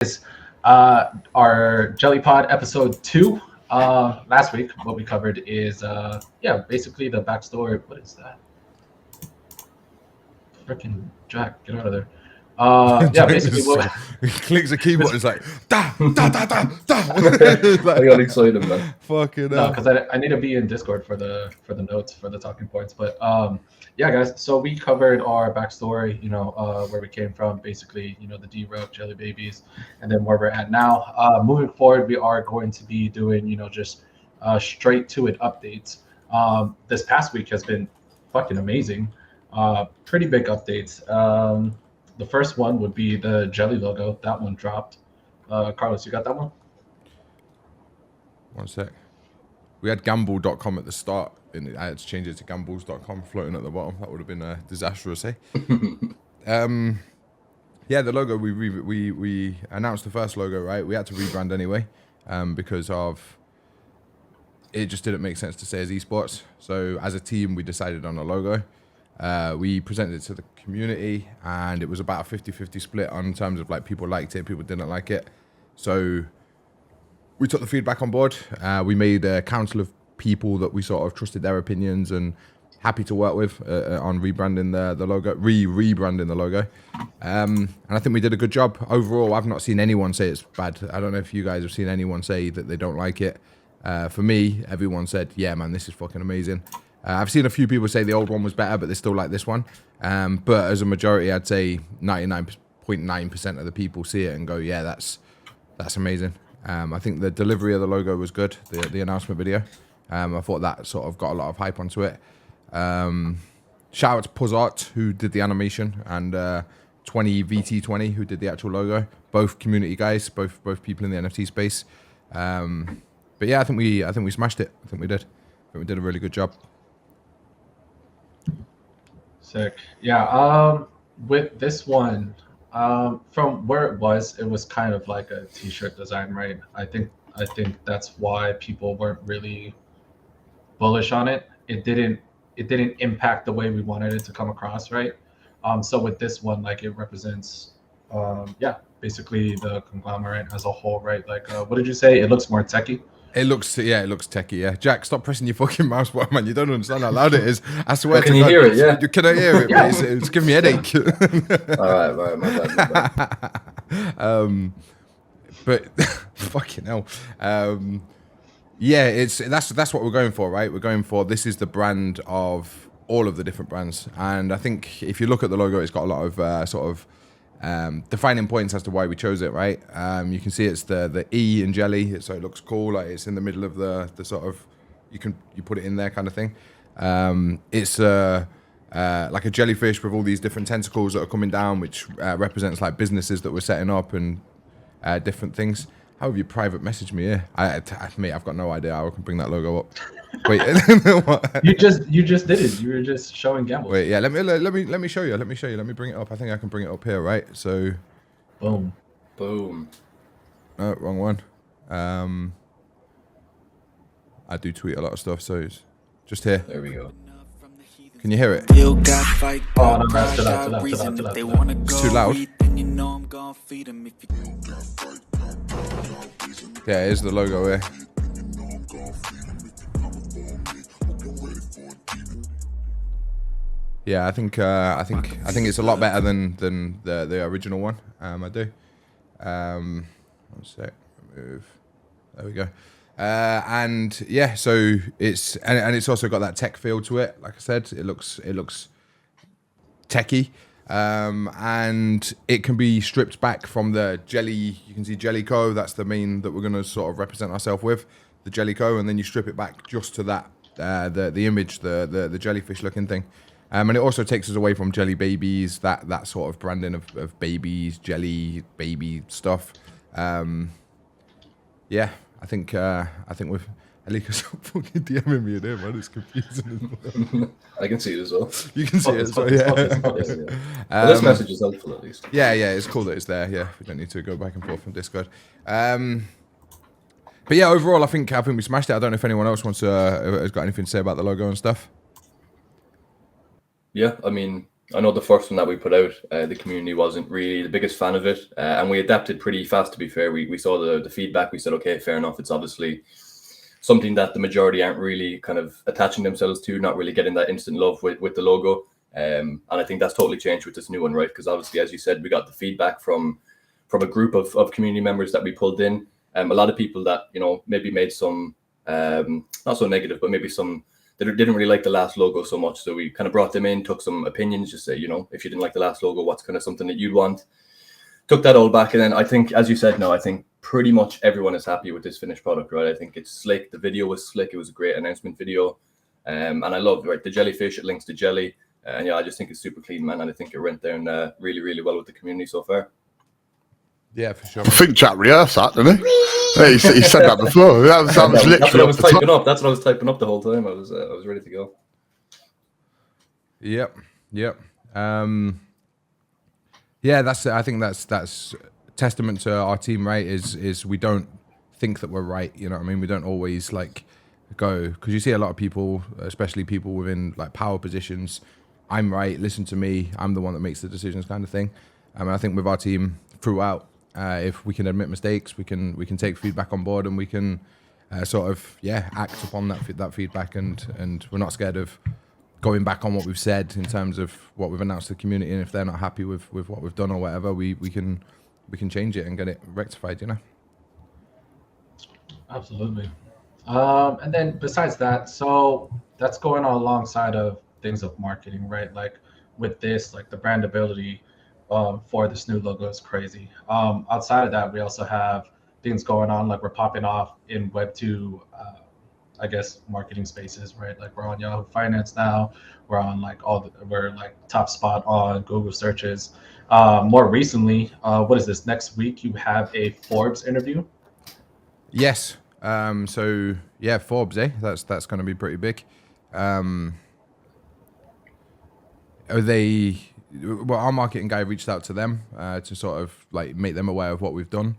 is our JellyPod episode 2. Last week, what we covered is basically the backstory. What is that? Freaking Jack, get out of there. Basically what he clicks a keyboard. It's like da da da da da. I got excited, man. Fucking no, because I need to be in Discord for the notes for the talking points. But yeah, guys. So we covered our backstory. Where we came from, basically. The D-Rub, Jelly Babies, and then where we're at now. Moving forward, we are going to be doing just straight to it updates. This past week has been fucking amazing. Pretty big updates. The first one would be the Jelly logo. That one dropped. Carlos, you got that one? One sec. We had Gambull.com at the start, and I had to change it to Gambulls.com floating at the bottom. That would have been disastrous, eh? Yeah, the logo, we announced the first logo, right? We had to rebrand anyway, because of it just didn't make sense to say as esports. So as a team, we decided on a logo. We presented it to the community, and it was about a 50-50 split on terms of like people liked it, people didn't like it. So we took the feedback on board. We made a council of people that we sort of trusted their opinions and happy to work with on rebranding the logo, rebranding the logo. And I think we did a good job. Overall, I've not seen anyone say it's bad. I don't know if you guys have seen anyone say that they don't like it. For me, everyone said, yeah, man, this is fucking amazing. I've seen a few people say the old one was better, but they still like this one. But as a majority, I'd say 99.9% of the people see it and go, yeah, that's amazing. I think the delivery of the logo was good, the announcement video. I thought that sort of got a lot of hype onto it. Shout out to Puzzart, who did the animation, and VT20, who did the actual logo. Both community guys, both people in the NFT space. But yeah, I think we smashed it. I think we did a really good job. Sick. Yeah. With this one, from where it was kind of like a t-shirt design, right? I think that's why people weren't really bullish on it. It didn't impact the way we wanted it to come across, right? So with this one, like, it represents basically the conglomerate as a whole, right? Like, what did you say? It looks more techy. It looks techie, yeah. Jack, stop pressing your fucking mouse button, man. You don't understand how loud it is. I swear Can you hear it, yeah? Can I hear it? Yeah. It's giving me a headache. All right, my bad. But fucking hell. Yeah, that's what we're going for, right? We're going for, this is the brand of all of the different brands. And I think if you look at the logo, it's got a lot of defining points as to why we chose it, right? You can see it's the E in jelly, so it looks cool. Like, it's in the middle of the sort of, you put it in there kind of thing. It's like a jellyfish with all these different tentacles that are coming down, which represents like businesses that we're setting up and different things. How have you private messaged me here? Mate, I've got no idea how I can bring that logo up. Wait, what? You just did it. You were just showing Gambulls. Wait, yeah, let me show you. Let me bring it up. I think I can bring it up here, right? So, boom. No, wrong one. I do tweet a lot of stuff, so it's just here. There we go. Can you hear it? Oh, no, that's too loud. It's too loud. Yeah, here's the logo here. Yeah, I think it's a lot better than the original one. I do. One sec. Move. There we go. And yeah, so it's it's also got that tech feel to it. Like I said, it looks techy. And it can be stripped back from the jelly. You can see Jellyco. That's the main that we're going to sort of represent ourselves with, the Jellyco, and then you strip it back just to that the image, the jellyfish looking thing. And it also takes us away from Jelly Babies, that sort of branding of babies, jelly baby stuff. Yeah, I think we've. Alika's fucking DMing me in here, man. It's confusing as well. I can see it as well. You can see it as well, yeah. Well, this message is helpful, at least. Yeah, it's cool that it's there. Yeah, we don't need to go back and forth from Discord. But yeah, overall, I think we smashed it. I don't know if anyone else has got anything to say about the logo and stuff. Yeah, I mean, I know the first one that we put out, the community wasn't really the biggest fan of it, and we adapted pretty fast. To be fair, we saw the feedback. We said, okay, fair enough. It's obviously something that the majority aren't really kind of attaching themselves to, not really getting that instant love with the logo. And I think that's totally changed with this new one, right? Because obviously, as you said, we got the feedback from a group of community members that we pulled in. A lot of people that, you know, maybe made some not so negative, but maybe some that didn't really like the last logo so much. So we kind of brought them in, took some opinions, just say, you know, if you didn't like the last logo, what's kind of something that you'd want? Took that all back. And then I think, as you said, no, I think pretty much everyone is happy with this finished product, right? I think it's slick. The video was slick. It was a great announcement video. And I love, right, the jellyfish, it links to jelly. And yeah, I just think it's super clean, man. And I think it went down really, really well with the community so far. Yeah, for sure. I think Jack rehearsed that, didn't he? Yeah, he said that before. That was literally that's what I was typing up. That's what I was typing up the whole time. I was ready to go. Yep. Yeah, I think that's testament to our team, right? Is we don't think that we're right. You know what I mean? We don't always like go, because you see a lot of people, especially people within like power positions. I'm right. Listen to me. I'm the one that makes the decisions, kind of thing. And I think with our team throughout, if we can admit mistakes, we can take feedback on board, and we can sort of act upon that feedback, and we're not scared of going back on what we've said in terms of what we've announced to the community. And if they're not happy with what we've done or whatever, we can change it and get it rectified, you know. Absolutely. And then besides that, so that's going on alongside of things of marketing, right? Like with this, like the brandability for this new logo is crazy. Outside of that, we also have things going on, like we're popping off in Web2, I guess, marketing spaces, right? Like we're on Yahoo Finance now. We're on like we're like top spot on Google searches. More recently, what is this? Next week, you have a Forbes interview. Yes. So yeah, Forbes, that's going to be pretty big. Our marketing guy reached out to them to sort of like make them aware of what we've done.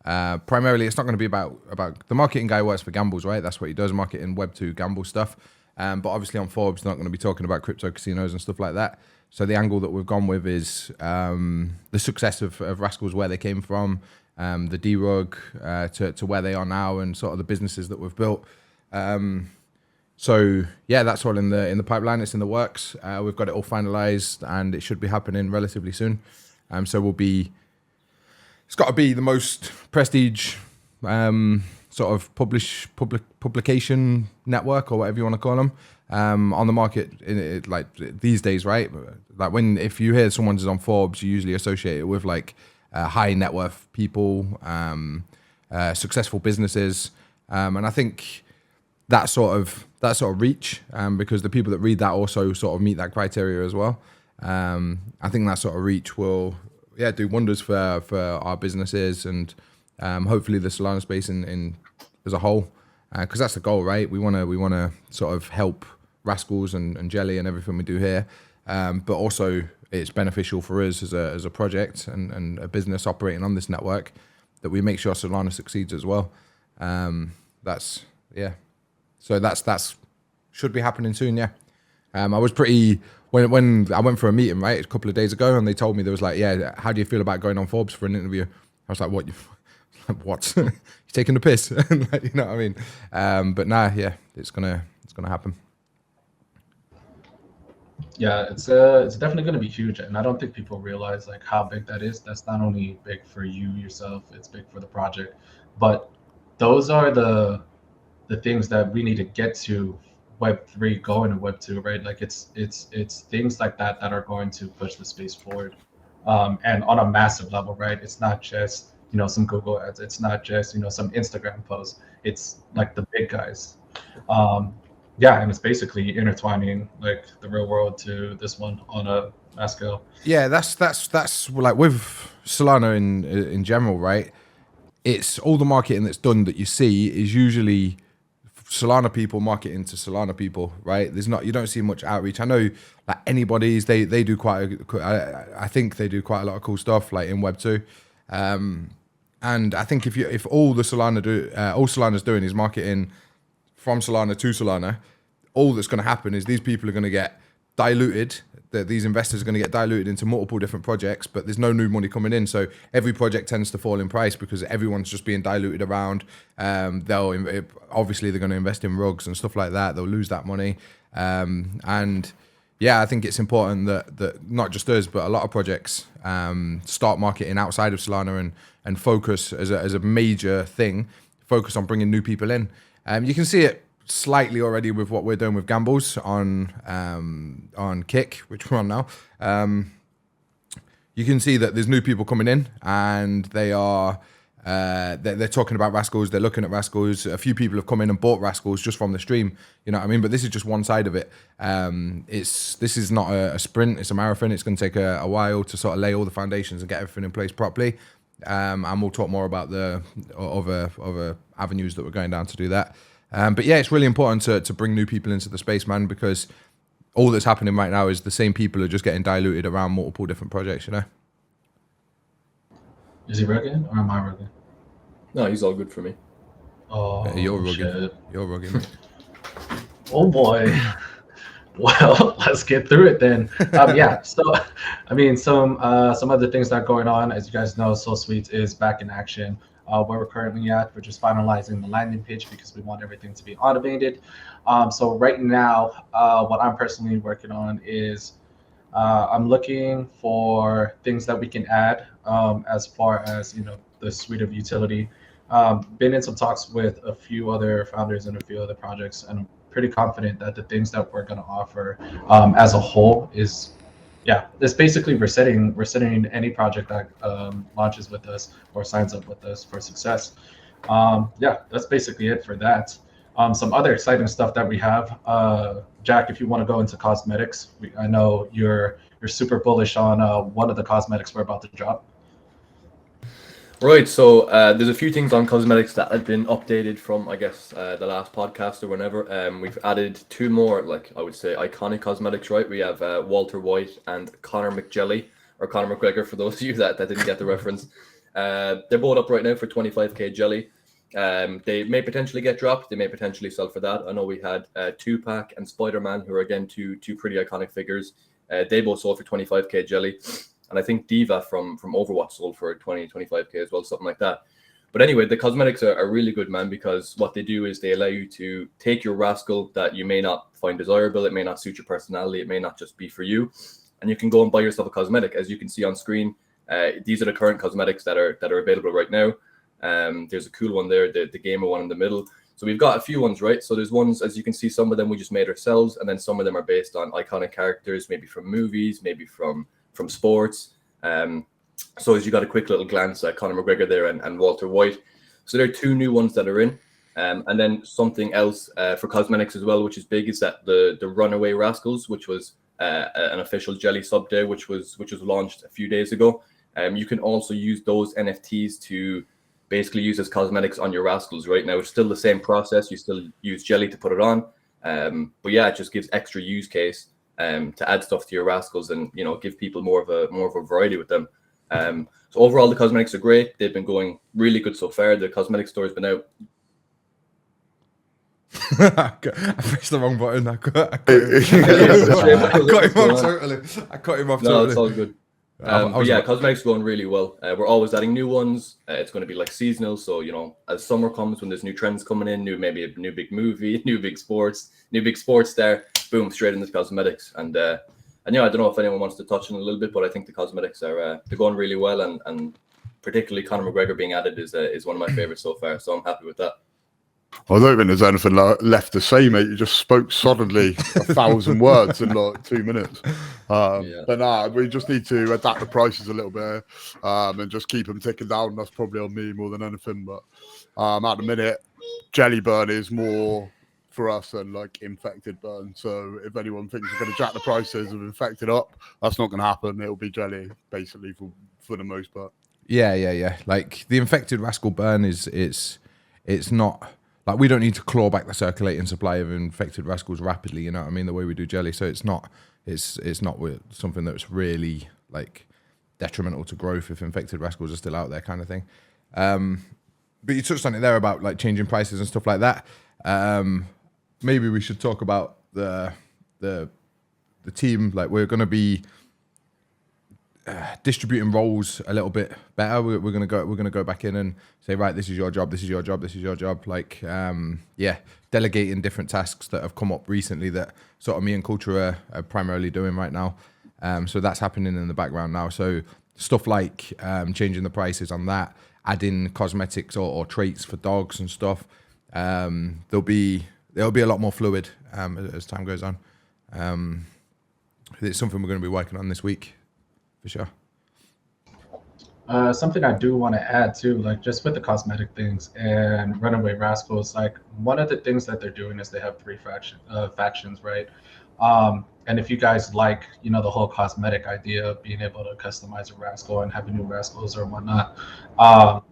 Primarily, it's not going to be about the marketing guy works for Gambulls, right? That's what he does, marketing Web2 gamble stuff. But obviously on Forbes, they're not going to be talking about crypto casinos and stuff like that. So the angle that we've gone with is the success of Rascals, where they came from, the D-Rug to where they are now, and sort of the businesses that we've built. So yeah, that's all in the pipeline. It's in the works. We've got it all finalized, and it should be happening relatively soon. So it's got to be the most prestige sort of publication network, or whatever you want to call them, on the market like these days, right? Like if you hear someone's on Forbes, you usually associate it with like high net worth people, successful businesses, and I think that sort of reach, because the people that read that also sort of meet that criteria as well. I think that sort of reach will do wonders for our businesses, and hopefully the Solana space in as a whole, because that's the goal, right? We want to sort of help Rascals and Jelly and everything we do here, but also it's beneficial for us as a project and a business operating on this network, that we make sure Solana succeeds as well. So that's should be happening soon. Yeah. I was pretty when I went for a meeting, right, a couple of days ago, and they told me, there was like, how do you feel about going on Forbes for an interview? I was like, what? What? You're taking the piss? Like, you know what I mean? But it's gonna happen. Yeah, it's definitely going to be huge, and I don't think people realize like how big that is. That's not only big for you yourself; it's big for the project. But those are the things that we need to get to Web3 going to Web2, right? Like it's things like that are going to push the space forward, and on a massive level, right? It's not just some Google ads. It's not just some Instagram posts. It's like the big guys. And it's basically intertwining like the real world to this one on a mass scale. Yeah, that's like with Solana in general, right? It's all the marketing that's done that you see is usually Solana people marketing to Solana people, right? You don't see much outreach. I know like anybody's, they do I think they do quite a lot of cool stuff like in Web2. And I think if all Solana's doing is marketing from Solana to Solana, all that's going to happen is these people are going to get diluted. That these investors are going to get diluted into multiple different projects, but there's no new money coming in. So every project tends to fall in price because everyone's just being diluted around. Obviously they're going to invest in rugs and stuff like that. They'll lose that money. And yeah, I think it's important that not just us, but a lot of projects start marketing outside of Solana and focus as a major thing, focus on bringing new people in. You can see it slightly already with what we're doing with Gambulls on Kick, which we're on now. You can see that there's new people coming in, and they are they're talking about Rascals. They're looking at Rascals. A few people have come in and bought Rascals just from the stream. You know what I mean? But this is just one side of it. This is not a sprint. It's a marathon. It's going to take a while to sort of lay all the foundations and get everything in place properly. And we'll talk more about the other avenues that we're going down to do that. But yeah, it's really important to bring new people into the space, man, because all that's happening right now is the same people are just getting diluted around multiple different projects, you know? Is he rugged or am I rugged? No, he's all good for me. Oh, Yeah, you're rugged. shit. You're rugged. Oh boy. Well, let's get through it then. Yeah, so I mean, some other things that are going on. As you guys know, So Sweet is back in action. Where we're currently at, we're just finalizing the landing page because we want everything to be automated. So right now, what I'm personally working on is I'm looking for things that we can add as far as, you know, the suite of utility. Been in some talks with a few other founders and a few other projects, and I'm pretty confident that the things that we're going to offer as a whole is, yeah, it's basically we're setting any project that launches with us or signs up with us for success. Yeah, that's basically it for that. Some other exciting stuff that we have. Jack, if you want to go into cosmetics, I know you're super bullish on one of the cosmetics we're about to drop. Right, so there's a few things on cosmetics that have been updated from, I guess, the last podcast or whenever. We've added two more, like I would say, iconic cosmetics, right? We have Walter White and Conor McJelly, or Conor McGregor, for those of you that didn't get the reference. They're both up right now for 25k jelly. They may potentially get dropped. They may potentially sell for that. I know we had Tupac and Spider-Man, who are, again, two pretty iconic figures. They both sold for 25k jelly. And I think Diva from Overwatch sold for 25k as well, something like that. But anyway, the cosmetics are really good, man, because what they do is they allow you to take your Rascal that you may not find desirable, it may not suit your personality, it may not just be for you, and you can go and buy yourself a cosmetic. As you can see on screen, these are the current cosmetics that are available right now. There's a cool one there, the gamer one in the middle. So we've got a few ones, right? So there's ones, as you can see, some of them we just made ourselves, and then some of them are based on iconic characters, maybe from movies, maybe from sports. So as you got a quick little glance at Conor McGregor there and Walter White. So there are two new ones that are in. And then something else for cosmetics as well, which is big, is that the Runaway Rascals, which was an official Jelly sub day, which was launched a few days ago. You can also use those NFTs to basically use as cosmetics on your Rascals. Right now, it's still the same process. You still use Jelly to put it on. But yeah, it just gives extra use case to add stuff to your Rascals and, you know, give people more of a variety with them. So overall, the cosmetics are great. They've been going really good so far. The cosmetic store has been out. I pressed the wrong button. I cut him off totally. No, it's all good. But yeah, cosmetics are going really well. We're always adding new ones. It's going to be like seasonal. So, you know, as summer comes, when there's new trends coming in, maybe a new big movie, new big sports star, boom, straight into cosmetics. And yeah, I don't know if anyone wants to touch on it a little bit, but I think the cosmetics are they're going really well, and particularly Conor McGregor being added is one of my favorites so far. So I'm happy with that. I don't think there's anything left to say, mate. You just spoke solidly 1,000 words in like 2 minutes. But nah, we just need to adapt the prices a little bit and just keep them ticking down. That's probably on me more than anything. But at the minute, Jelly Burn is more for us than like Infected Burn. So if anyone thinks we're going to jack the prices of Infected up, that's not going to happen. It'll be Jelly basically for the most part. Yeah. Like the Infected Rascal Burn it's not. Like, we don't need to claw back the circulating supply of Infected Rascals rapidly, you know what I mean, the way we do Jelly. So it's not something that's really, like, detrimental to growth if Infected Rascals are still out there, kind of thing. But you touched on it there about, like, changing prices and stuff like that. Maybe we should talk about the the team, like we're going to be distributing roles a little bit better. We're going to go back in and say, right, this is your job, this is your job, this is your job. Like, delegating different tasks that have come up recently that sort of me and Culture are primarily doing right now. So that's happening in the background now. So stuff like changing the prices on that, adding cosmetics or traits for dogs and stuff. There'll be a lot more fluid as time goes on. It's something we're going to be working on this week, for sure. Something I do want to add too, like just with the cosmetic things and Runaway Rascals, like one of the things that they're doing is they have three factions, right? And if you guys like, you know, the whole cosmetic idea of being able to customize a Rascal and having new Rascals or whatnot,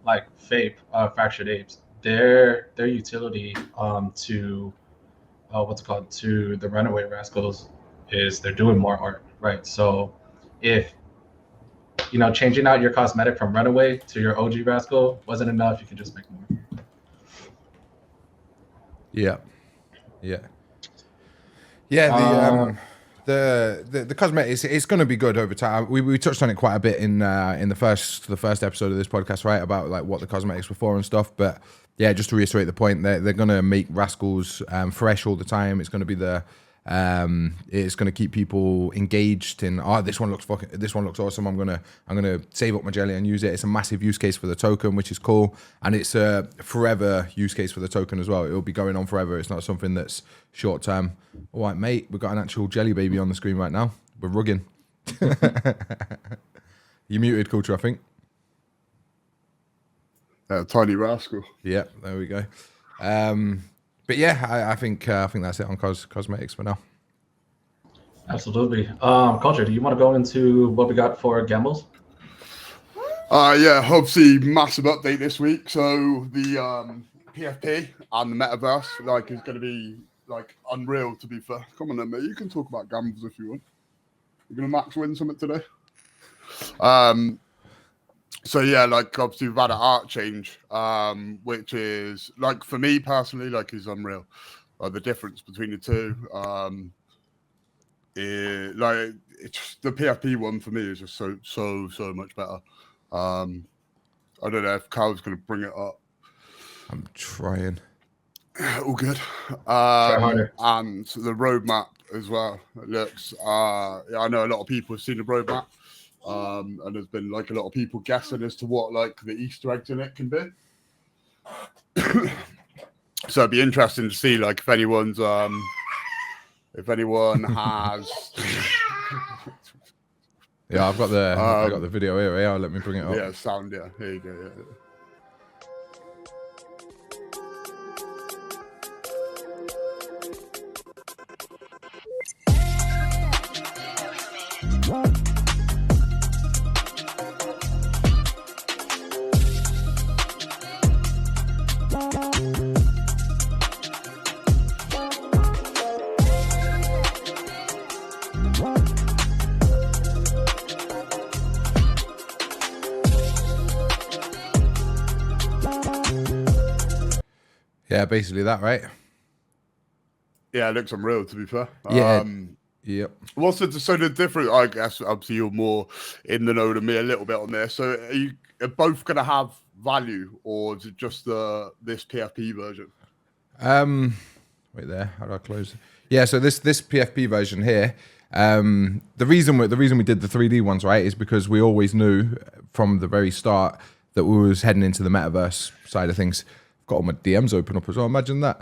like Fape, Fractured Apes, their utility to to the Runaway Rascals is they're doing more art, right? So if you know, changing out your cosmetic from Runaway to your OG Rascal wasn't enough, you can just make more. Yeah. The cosmetics, it's going to be good over time. We touched on it quite a bit in the first episode of this podcast, right, about like what the cosmetics were for and stuff. But yeah, just to reiterate the point, they're going to make Rascals fresh all the time. It's going to be it's going to keep people engaged in, this one looks awesome. I'm gonna save up my jelly and use it. It's a massive use case for the token, which is cool, and it's a forever use case for the token as well. It will be going on forever. It's not something that's short term. All right, mate, we've got an actual jelly baby on the screen right now. We're rugging. You muted, Culture, I think. Tiny Rascal. Yeah, there we go. But yeah, I think that's it on cosmetics for now. Absolutely. Culture, do you want to go into what we got for Gambulls? Yeah, obviously massive update this week. So the PFP and the metaverse is going to be unreal. To be fair, come on then, mate. You can talk about Gambulls if you want. You're going to max win something today. So yeah, obviously we've had an art change, which is for me personally, is unreal. The difference between the two, it's the PFP one for me is just so much better. I don't know if Carl's going to bring it up. I'm trying. All good. Try harder. And the roadmap as well. It looks. I know a lot of people have seen the roadmap. And there's been a lot of people guessing as to what the Easter eggs in it can be. So it'd be interesting to see if anyone has. Yeah, I've got the video here. Yeah, let me bring it up. Yeah, sound. Yeah, here you go. Yeah. Yeah, basically that, right? Yeah, it looks unreal, to be fair. Yeah. Yep. What's the difference? I guess obviously you're more in the know than me a little bit on this. So are both going to have value, or is it just this PFP version? Wait there. How do I close? Yeah. So this PFP version here. The reason we did the 3D ones, right, is because we always knew from the very start that we was heading into the metaverse side of things. Got all my DMs open up as well. Imagine that.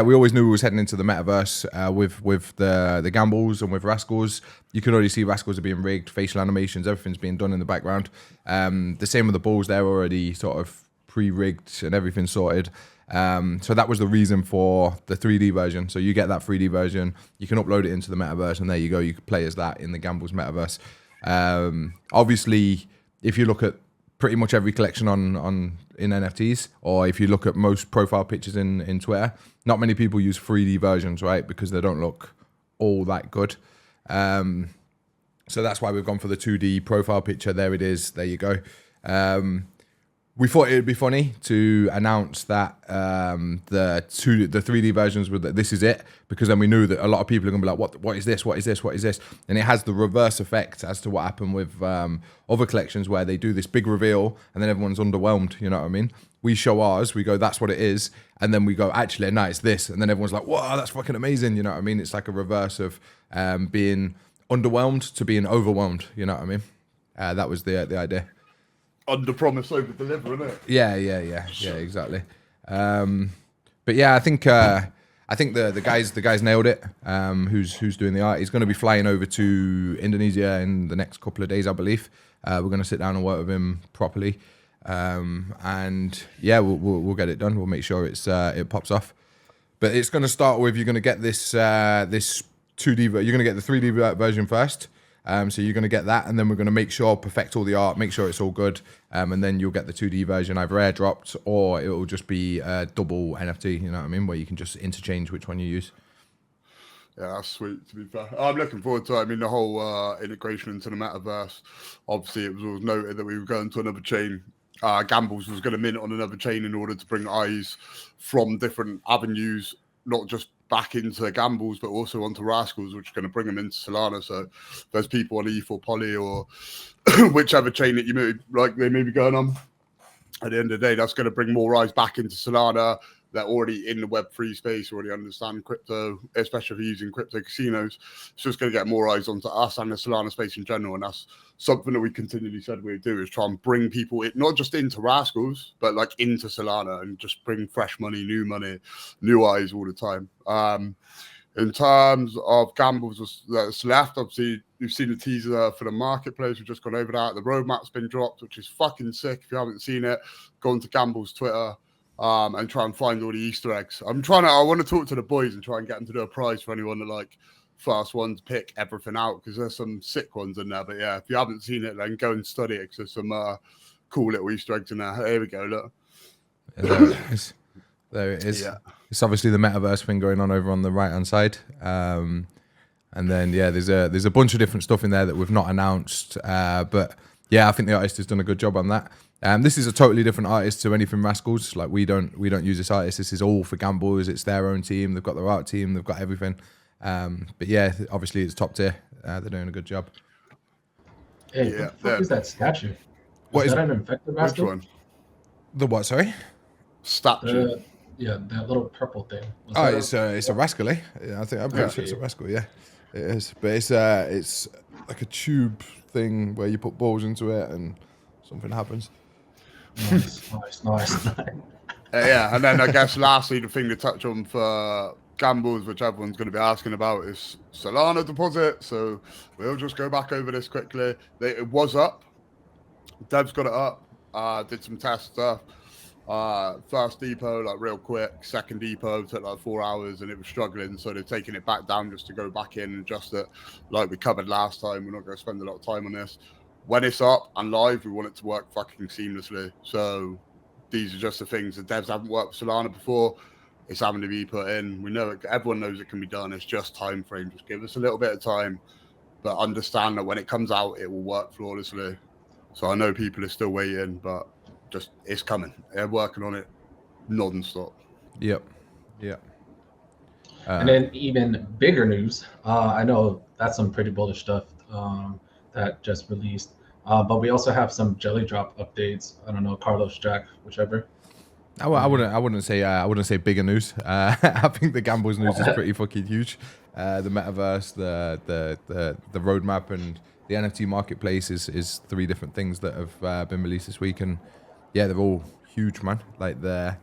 We always knew we was heading into the metaverse with the Gambulls and with Rascals. You can already see Rascals are being rigged, facial animations, everything's being done in the background. The same with the Bulls; they're already sort of pre-rigged and everything sorted. So that was the reason for the 3D version. So you get that 3D version, you can upload it into the metaverse, and there you go. You can play as that in the Gambulls metaverse. Obviously, if you look at pretty much every collection in NFTs, or if you look at most profile pictures in Twitter, not many people use 3D versions, right? Because they don't look all that good. So that's why we've gone for the 2D profile picture. There it is. There you go. we thought it'd be funny to announce that the 3D versions with this is it, because then we knew that a lot of people are gonna be like, what is this? What is this? What is this? And it has the reverse effect as to what happened with other collections where they do this big reveal and then everyone's underwhelmed. You know what I mean? We show ours, we go, that's what it is, and then we go, actually, no, it's this, and then everyone's like, wow, that's fucking amazing. You know what I mean? It's like a reverse of being underwhelmed to being overwhelmed. You know what I mean? That was the idea. Under promise, over deliver, isn't it? Yeah, exactly. But yeah, I think the guys nailed it. Who's doing the art? He's going to be flying over to Indonesia in the next couple of days, I believe. We're going to sit down and work with him properly, and yeah, we'll get it done. We'll make sure it pops off. But it's going to start with, you're going to get this 2D. You're going to get the 3D version first. So you're going to get that, and then we're going to make sure, perfect all the art, make sure it's all good, and then you'll get the 2D version either airdropped or it will just be a double NFT, you know what I mean, where you can just interchange which one you use. Yeah, that's sweet, to be fair. I'm looking forward to it. I mean, the whole integration into the metaverse, obviously it was always noted that we were going to another chain. Gambulls was going to mint on another chain in order to bring eyes from different avenues, not just back into Gambulls, but also onto Rascals, which is going to bring them into Solana. So there's people on ETH or Poly or whichever chain that you they may be going on. At the end of the day, that's going to bring more eyes back into Solana. They're already in the Web3 space, already understand crypto, especially if you're using crypto casinos. It's just going to get more eyes onto us and the Solana space in general. And that's something that we continually said we'd do, is try and bring people in, not just into Rascals, but like into Solana, and just bring fresh money, new eyes all the time. In terms of Gambulls that's left, obviously you've seen the teaser for the marketplace. We've just gone over that. The roadmap's been dropped, which is fucking sick. If you haven't seen it, go on to Gambulls Twitter. And try and find all the Easter eggs. I want to talk to the boys and try and get them to do a prize for anyone that first one to pick everything out, because there's some sick ones in there. But yeah, if you haven't seen it, then go and study it, because there's some cool little Easter eggs in there. Here we go, look. Yeah, there it is. Yeah. It's obviously the metaverse thing going on over on the right hand side. And then yeah, there's a bunch of different stuff in there that we've not announced. But yeah, I think the artist has done a good job on that. This is a totally different artist to anything Rascals. Like we don't use this artist. This is all for Gambulls. It's their own team. They've got their art team. They've got everything. But yeah, obviously it's top tier. They're doing a good job. Hey, what the fuck is that statue? What is that an infected Rascal? Which one? The what? Sorry. Statue. Yeah, that little purple thing. It's a Rascal, eh? Yeah, I'm pretty sure it's a Rascal. Yeah, it is. But it's like a tube thing where you put balls into it and something happens. Nice. Yeah, and then I guess lastly, the thing to touch on for Gambulls, which everyone's going to be asking about, is Solana deposit. So we'll just go back over this quickly. It was up. Dev's got it up. Did some test stuff. First depot, real quick. Second depot took 4 hours and it was struggling. So they're taking it back down just to go back in and adjust it, like we covered last time. We're not going to spend a lot of time on this. When it's up and live, we want it to work fucking seamlessly. So these are just the things that devs haven't worked with Solana before. It's having to be put in. We know it, everyone knows it can be done. It's just time frame. Just give us a little bit of time, but understand that when it comes out, it will work flawlessly. So I know people are still waiting, but just it's coming. They're working on it non-stop. Yep. And then even bigger news. I know that's some pretty bullish stuff that just released. But we also have some JellyDrop updates. I don't know, Carlos, Jack, whichever. I wouldn't say bigger news. I think the Gambulls news is pretty fucking huge. The metaverse, the roadmap, and the NFT marketplace is 3 different things that have been released this week, and yeah, they're all huge, man. Like the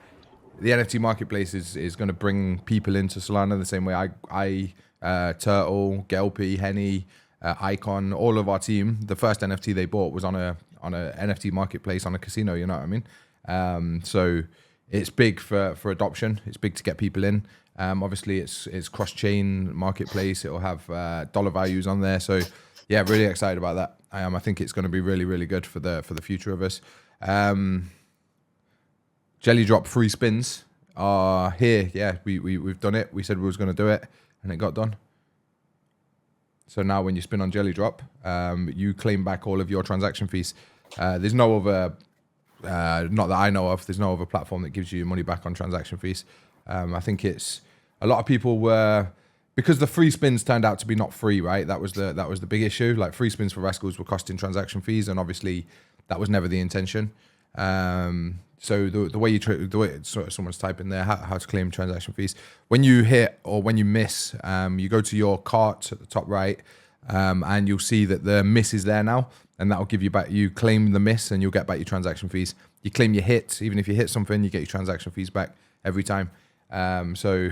NFT marketplace is going to bring people into Solana the same way I Turtle, Gelpy, Henny, Icon, all of our team. The first NFT they bought was on a NFT marketplace on a casino. You know what I mean? So it's big for adoption. It's big to get people in. Obviously, it's cross-chain marketplace. It'll have dollar values on there. So yeah, really excited about that. I think it's going to be really, really good for the future of us. JellyDrop free spins are here. Yeah, we've done it. We said we was going to do it, and it got done. So now when you spin on JellyDrop, you claim back all of your transaction fees. There's no other Not that I know of. There's no other platform that gives you money back on transaction fees. I think it's a lot of people were, because the free spins turned out to be not free, right? That was the big issue. Like free spins for Rascals were costing transaction fees, and obviously that was never the intention. So the way someone's typing there how to claim transaction fees, when you hit or when you miss, you go to your cart at the top right, and you'll see that the miss is there now, and that'll give you back. You claim the miss, and you'll get back your transaction fees. You claim your hit, even if you hit something, you get your transaction fees back every time. So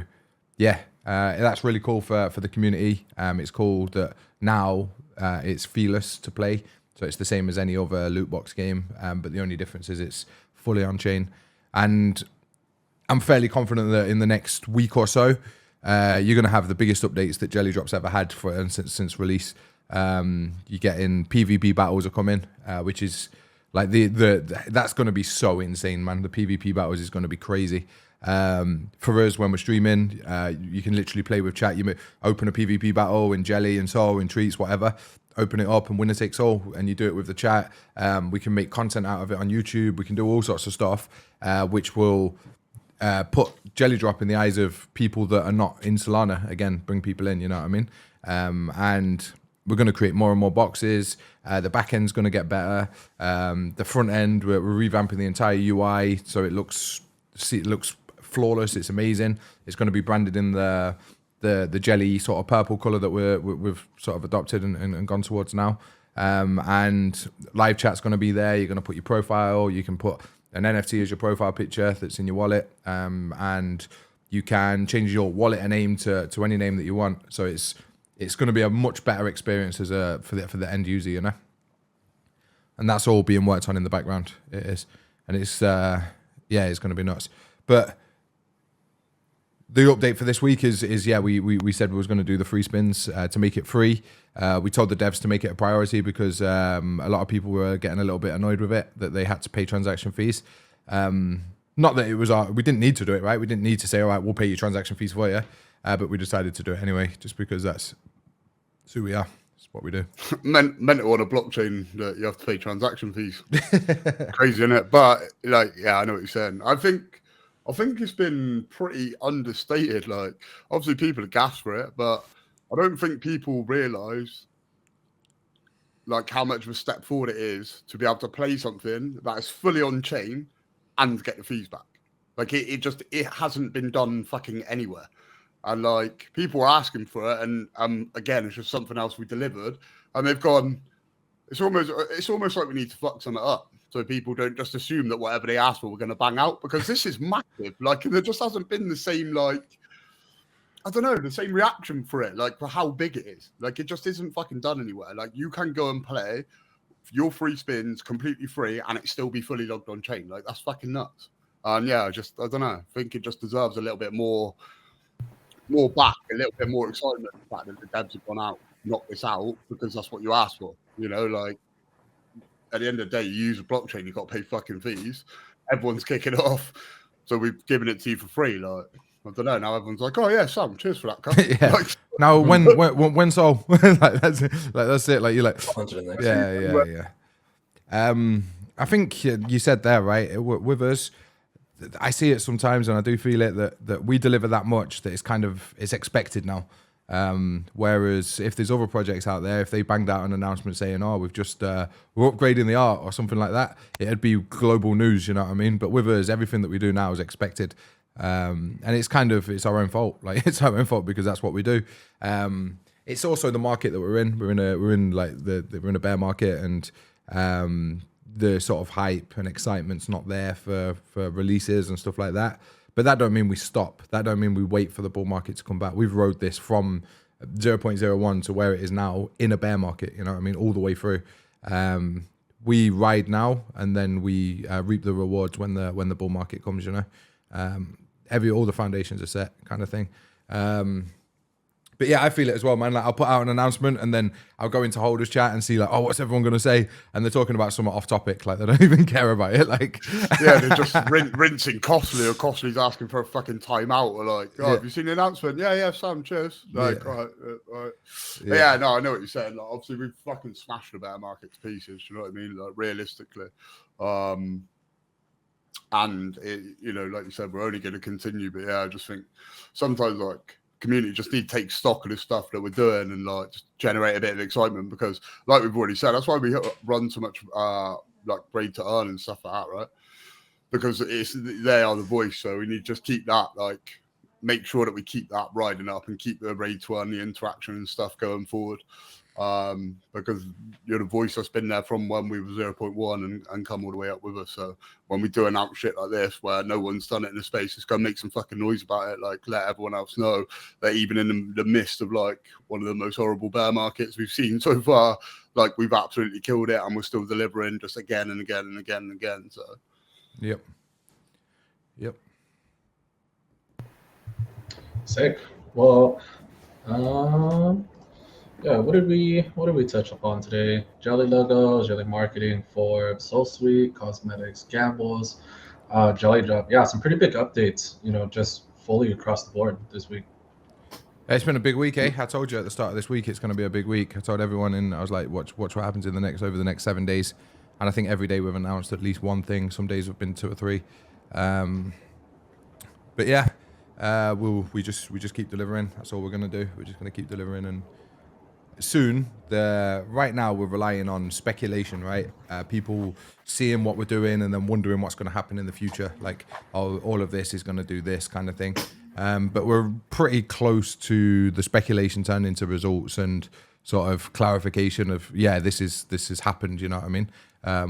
yeah, that's really cool for the community. It's cool that now it's feeless to play, so it's the same as any other loot box game, but the only difference is it's fully on chain. And I'm fairly confident that in the next week or so, you're going to have the biggest updates that JellyDrop's ever had since release. You get in PvP battles are coming, which is like that's going to be so insane, man. The PvP battles is going to be crazy. For us, when we're streaming, you can literally play with chat. You may open a PvP battle in Jelly and Soul in Treats, whatever. Open it up and winner takes all, and you do it with the chat. We can make content out of it on YouTube. We can do all sorts of stuff, which will put JellyDrop in the eyes of people that are not in Solana. Again, bring people in, you know what I mean? And we're going to create more and more boxes. The back end's going to get better. The front end, we're revamping the entire UI so it looks flawless. It's amazing. It's going to be branded in the jelly sort of purple color that we've sort of adopted and gone towards now. And live chat's going to be there. You're going to put your profile. You can put an NFT as your profile picture that's in your wallet, and you can change your wallet name to any name that you want. So it's going to be a much better experience for the end user, you know. And that's all being worked on in the background. It is, and it's it's going to be nuts. But the update for this week is we said we was going to do the free spins to make it free. We told the devs to make it a priority because a lot of people were getting a little bit annoyed with it, that they had to pay transaction fees. Not that it was we didn't need to do it, right? We didn't need to say, all right, we'll pay you transaction fees for you. But we decided to do it anyway, just because that's who we are. It's what we do. Mental on a blockchain that you have to pay transaction fees. Crazy, isn't it? But like, yeah, I know what you're saying. I think it's been pretty understated. Like, obviously people are gassed for it, but I don't think people realise like how much of a step forward it is to be able to play something that is fully on chain and get the fees back. Like it hasn't been done fucking anywhere. And like people were asking for it, and again, it's just something else we delivered, and they've gone. It's almost like we need to fuck something up, so people don't just assume that whatever they ask for, we're going to bang out, because this is massive. Like there just hasn't been the same, like, I don't know, the same reaction for it, like for how big it is. Like it just isn't fucking done anywhere. Like you can go and play your free spins completely free, and it still be fully logged on chain. Like that's fucking nuts. And yeah, I don't know. I think it just deserves a little bit more back, a little bit more excitement. The fact that the devs have gone out, knocked this out, because that's what you asked for. You know, like at the end of the day, you use a blockchain, you've got to pay fucking fees. Everyone's kicking it off, so we've given it to you for free. Like I don't know. Now everyone's like, "Oh yeah, Sam, cheers for that." Yeah. Like, now when so like that's it. Like you're like, yeah. I think you said there, right? With us, I see it sometimes, and I do feel it that we deliver that much that it's expected now. Whereas if there's other projects out there, if they banged out an announcement saying, "Oh, we're upgrading the art" or something like that, it'd be global news. You know what I mean? But with us, everything that we do now is expected, and it's our own fault. Like it's our own fault because that's what we do. It's also the market that we're in. We're in a bear market, and the sort of hype and excitement's not there for releases and stuff like that. But that don't mean we stop. That don't mean we wait for the bull market to come back. We've rode this from 0.01 to where it is now in a bear market, you know what I mean, all the way through. We ride now, and then we reap the rewards when the bull market comes, you know. All the foundations are set, kind of thing. But yeah, I feel it as well, man. Like I'll put out an announcement, and then I'll go into holders chat and see like, oh, what's everyone going to say? And they're talking about something off topic, like they don't even care about it. Like, yeah, they're just rinsing Costly, or Costly's asking for a fucking timeout, or like, oh, have you seen the announcement? Yeah, Sam, cheers. Like, all right. Yeah, no, I know what you're saying. Like, obviously, we've fucking smashed the bear market to pieces. You know what I mean? Like, realistically, and it, you know, like you said, we're only going to continue. But yeah, I just think sometimes like community just need to take stock of the stuff that we're doing and like just generate a bit of excitement, because like we've already said, that's why we run so much like braid to earn and stuff like that, right? Because they are the voice, so we need to just keep that, like, make sure that we keep that riding up and keep the braid to earn, the interaction and stuff going forward. Because you're the voice that's been there from when we were 0.1 and come all the way up with us. So when we do announce shit like this, where no one's done it in the space, it's gonna make some fucking noise about it. Like, let everyone else know that even in the midst of like one of the most horrible bear markets we've seen so far, like we've absolutely killed it and we're still delivering just again and again and again and again. So Yep. Sick. Well, yeah, what did we touch upon today? Jelly logos, Jelly marketing, Forbes, Soul Suite, cosmetics, Gambulls, JellyDrop. Yeah, some pretty big updates, you know, just fully across the board this week. It's been a big week, I told you at the start of this week it's going to be a big week. I told everyone, and I was like, watch what happens in over the next 7 days. And I think every day we've announced at least one thing. Some days have been 2 or 3. But yeah, we just keep delivering. That's all we're going to do. We're just going to keep delivering, and soon, right now we're relying on speculation, right? People seeing what we're doing and then wondering what's going to happen in the future, like, oh, all of this is going to do this kind of thing. But we're pretty close to the speculation turning into results and sort of clarification of, yeah, this has happened, you know what I mean?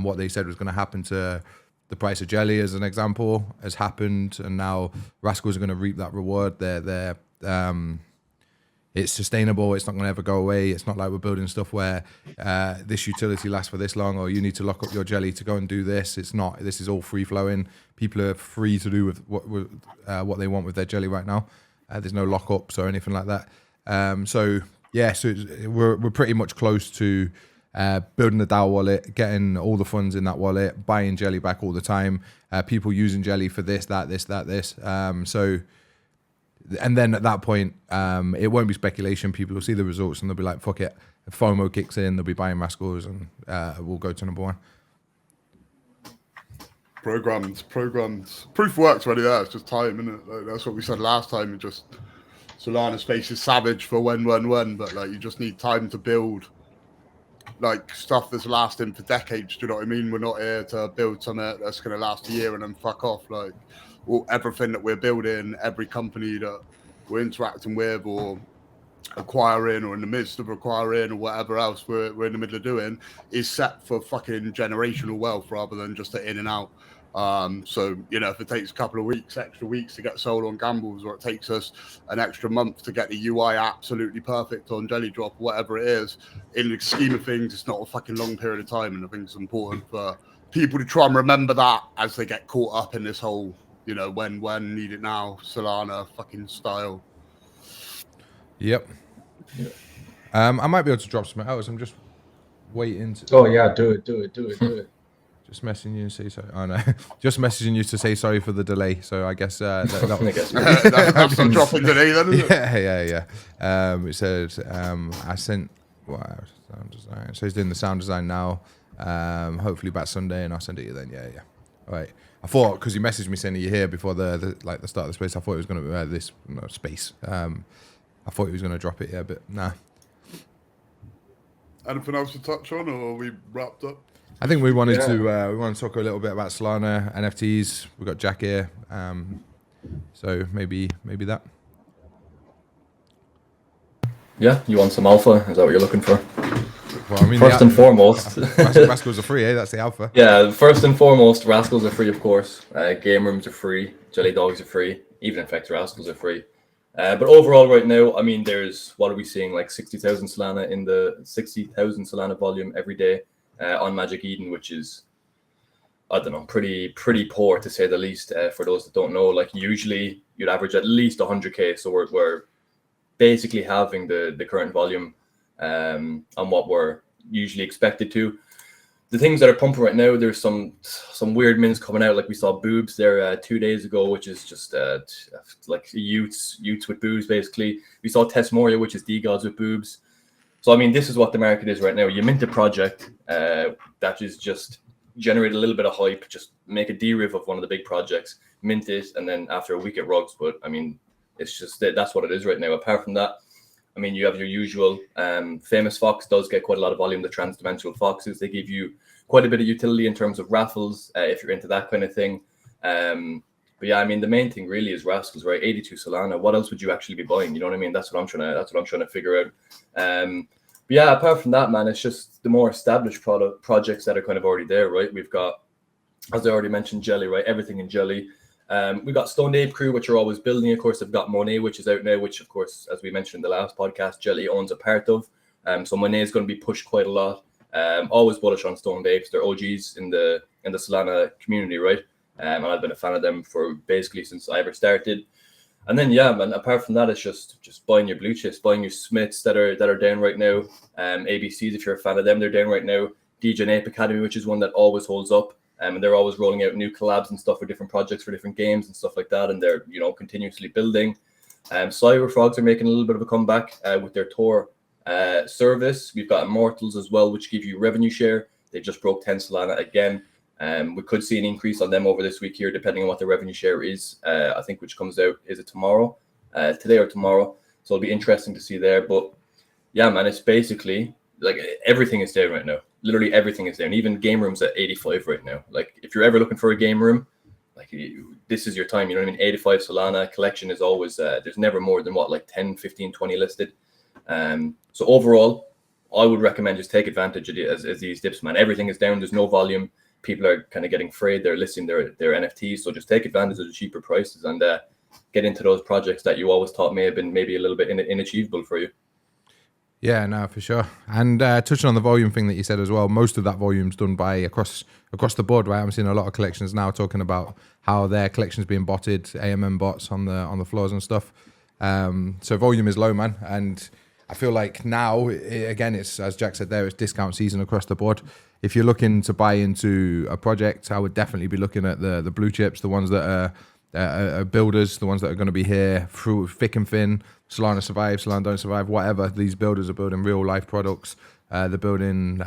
What they said was going to happen to the price of jelly, as an example, has happened, and now Rascals are going to reap that reward. It's sustainable. It's not going to ever go away. It's not like we're building stuff where this utility lasts for this long, or you need to lock up your jelly to go and do this. It's not. This is all free flowing. People are free to do with what they want with their jelly right now. There's no lockups or anything like that. So we're pretty much close to building the DAO wallet, getting all the funds in that wallet, buying jelly back all the time. People using jelly for this, that, this. And then at that point, it won't be speculation. People will see the results and they'll be like, fuck it. If FOMO kicks in, they'll be buying Rascals, and we'll go to number 1. Programs. Proof works already there. It's just time, isn't it? Like, that's what we said last time. Solana's face is savage for when, but like you just need time to build like stuff that's lasting for decades. Do you know what I mean? We're not here to build something that's going to last a year and then fuck off. Like, everything that we're building, every company that we're interacting with or acquiring or in the midst of acquiring or whatever else we're in the middle of doing is set for fucking generational wealth rather than just an in and out. So, you know, if it takes a couple of extra weeks to get sold on Gambulls, or it takes us an extra month to get the UI absolutely perfect on JellyDrop, whatever it is, in the scheme of things, it's not a fucking long period of time. And I think it's important for people to try and remember that as they get caught up in this whole, you know, when need it now, Solana fucking style. Yep. I might be able to drop some hours. I'm just waiting to... Oh yeah, do it. Just messaging you and say sorry. Oh no, just messaging you to say sorry for the delay. So I guess that's not dropping today, then, is it? Yeah. It said I sent sound design. So he's doing the sound design now. Hopefully by Sunday, and I'll send it to you then. Yeah. All right. I thought, because you messaged me saying that you're here before the start of the space, I thought it was going to be space. I thought he was going to drop it, yeah, but nah. Anything else to touch on, or are we wrapped up? I think we wanted to talk a little bit about Solana, NFTs. We've got Jack here, so maybe that. Yeah, you want some alpha? Is that what you're looking for? Well, I mean, first and foremost, Rascals are free, That's the alpha. Yeah, first and foremost, Rascals are free, of course. Game rooms are free. Jelly dogs are free. Even Infect Rascals are free. But overall, right now, I mean, what are we seeing? Like 60,000 Solana in the 60,000 Solana volume every day on Magic Eden, which is, I don't know, pretty poor to say the least. For those that don't know, like usually you'd average at least 100K. So we're basically having the current volume on what we're usually expected to. The things that are pumping right now, there's some weird mints coming out. Like we saw boobs there 2 days ago, which is just like youths with boobs, basically. We saw Tesmoria, which is D-Gods with boobs. So, I mean, this is what the market is right now. You mint a project that is just generate a little bit of hype, just make a deriv of one of the big projects, mint it, and then after a week it rugs. But I mean, it's just that's what it is right now. Apart from that, I mean, you have your usual Famous Fox does get quite a lot of volume. The transdimensional foxes, they give you quite a bit of utility in terms of raffles if you're into that kind of thing. But yeah, I mean, the main thing really is Rascals, right? 82 Solana. What else would you actually be buying? You know what I mean? That's what I'm trying to figure out. But yeah, apart from that, man, it's just the more established projects that are kind of already there, right? We've got, as I already mentioned, Jelly, right? Everything in Jelly. We've got Stoned Ape Crew, which are always building. Of course, they've got Monet, which is out now, which, of course, as we mentioned in the last podcast, Jelly owns a part of. So Monet is going to be pushed quite a lot. Always bullish on Stoned Apes. They're OGs in the Solana community, right? And I've been a fan of them for basically since I ever started. And then, yeah, man, apart from that, it's just buying your blue chips, buying your Smiths that are down right now. ABCs, if you're a fan of them, they're down right now. DJ and Ape Academy, which is one that always holds up. And they're always rolling out new collabs and stuff for different projects, for different games and stuff like that. And they're, continuously building. Cyber Frogs are making a little bit of a comeback with their Tor service. We've got Immortals as well, which give you revenue share. They just broke 10 Solana again. We could see an increase on them over this week here, depending on what the revenue share is. I think which comes out, is it tomorrow? Today or tomorrow. So it'll be interesting to see there. But yeah, man, it's basically like everything is down right now. Literally everything is down. Even game rooms at 85 right now. Like if you're ever looking for a game room, like this is your time. You know what I mean? 85 Solana collection is always, there's never more than 10, 15, 20 listed. So overall, I would recommend just take advantage of as these dips, man. Everything is down. There's no volume. People are kind of getting afraid. They're listing their NFTs. So just take advantage of the cheaper prices and get into those projects that you always thought may have been maybe a little bit inachievable for you. Yeah, no, for sure. And touching on the volume thing that you said as well, most of that volume's done by across the board, right? I'm seeing a lot of collections now talking about how their collection's being botted, AMM bots on the floors and stuff. So volume is low, man. And I feel like now, again, it's, as Jack said there, it's discount season across the board. If you're looking to buy into a project, I would definitely be looking at the blue chips, the ones that are builders, the ones that are going to be here through thick and thin. Solana survive, Solana don't survive, whatever. These builders are building real life products. They're building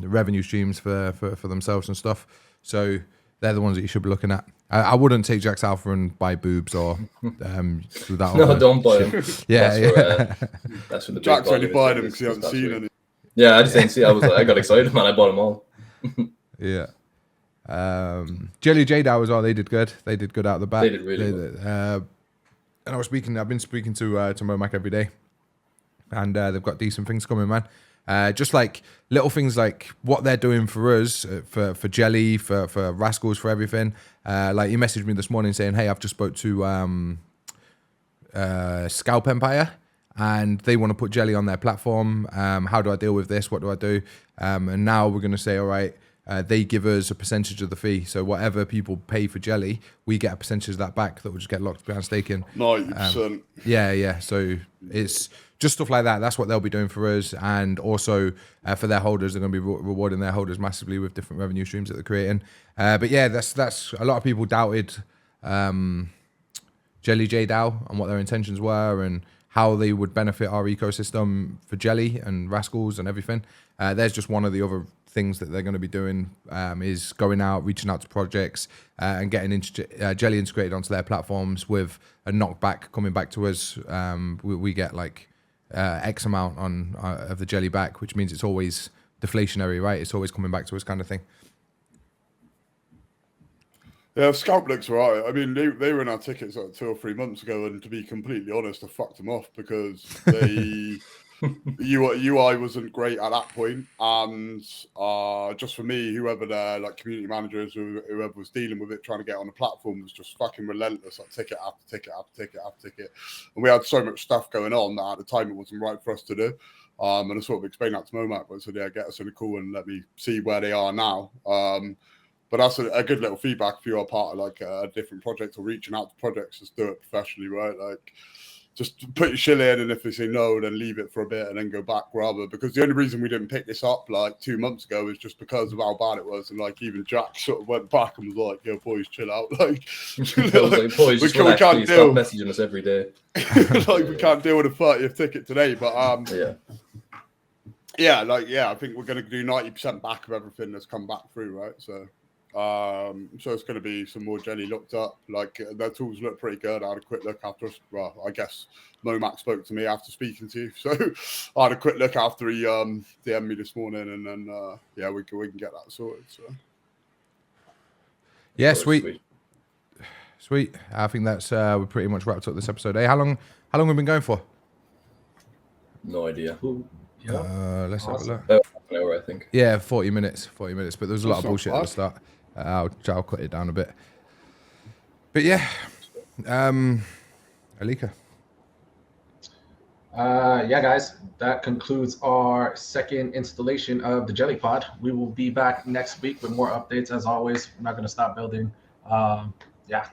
revenue streams for themselves and stuff. So they're the ones that you should be looking at. I wouldn't take Jack's Alpha and buy boobs or that. No, don't buy them. Yeah, that's for the Jack's only buying them because he hasn't seen any. Yeah, I just didn't see. I got excited, man. I bought them all. Yeah. Jelly JDAO as well. They did good. They did good out the back. They did really well. And I've been speaking to Momac every day, and they've got decent things coming, man. Just like little things like what they're doing for us, for Jelly, for Rascals, for everything. Like you messaged me this morning saying, "Hey, I've just spoke to Scalp Empire, and they want to put Jelly on their platform. How do I deal with this? What do I do?" And now we're going to say, all right. They give us a percentage of the fee. So whatever people pay for Jelly, we get a percentage of that back that will just get locked behind staking. 90%. Yeah. So it's just stuff like that. That's what they'll be doing for us. And also for their holders, they're going to be rewarding their holders massively with different revenue streams that they're creating. But yeah, that's a lot of people doubted Jelly JDAO and what their intentions were and how they would benefit our ecosystem for Jelly and Rascals and everything. There's just one of the other things that they're going to be doing is going out, reaching out to projects and getting Jelly integrated onto their platforms with a knockback coming back to us. We get like X amount on of the Jelly back, which means it's always deflationary, right? It's always coming back to us kind of thing. Yeah, Scalp looks right. I mean, they were in our tickets like 2 or 3 months ago, and to be completely honest, I fucked them off because they UI wasn't great at that point, and just for me, whoever their like community managers, whoever was dealing with it, trying to get on the platform was just fucking relentless, like ticket after ticket after ticket after ticket, and we had so much stuff going on that at the time it wasn't right for us to do. And I sort of explained that to Momac, but I said, yeah, get us in a call and let me see where they are now. But that's a good little feedback if you are part of like a different project or reaching out to projects. Just do it professionally, right? Like, just put your shill in, and if they say no, then leave it for a bit and then go back rather. Because the only reason we didn't pick this up like 2 months ago is just because of how bad it was. And like even Jack sort of went back and was like, "Yo, boys, chill out." Like, boys, we can't stop messaging us every day. Like we can't deal with a 30th ticket today, but yeah. yeah, I think we're going to do 90% back of everything that's come back through, right? So it's going to be some more Jelly looked up. Like their tools look pretty good. I had a quick look after. Well, I guess Momac spoke to me after speaking to you, so I had a quick look after he DM'd me this morning, and then we can get that sorted. So yeah, sweet. I think that's we pretty much wrapped up this episode. Hey, how long have we been going for? No idea. Let's have a look. About half an hour, I think. Yeah, 40 minutes. But there was a lot of bullshit at the start. I'll cut it down a bit. But yeah, Alika. Yeah, guys, that concludes our second installation of the JellyPod. We will be back next week with more updates. As always, we're not going to stop building. Yeah,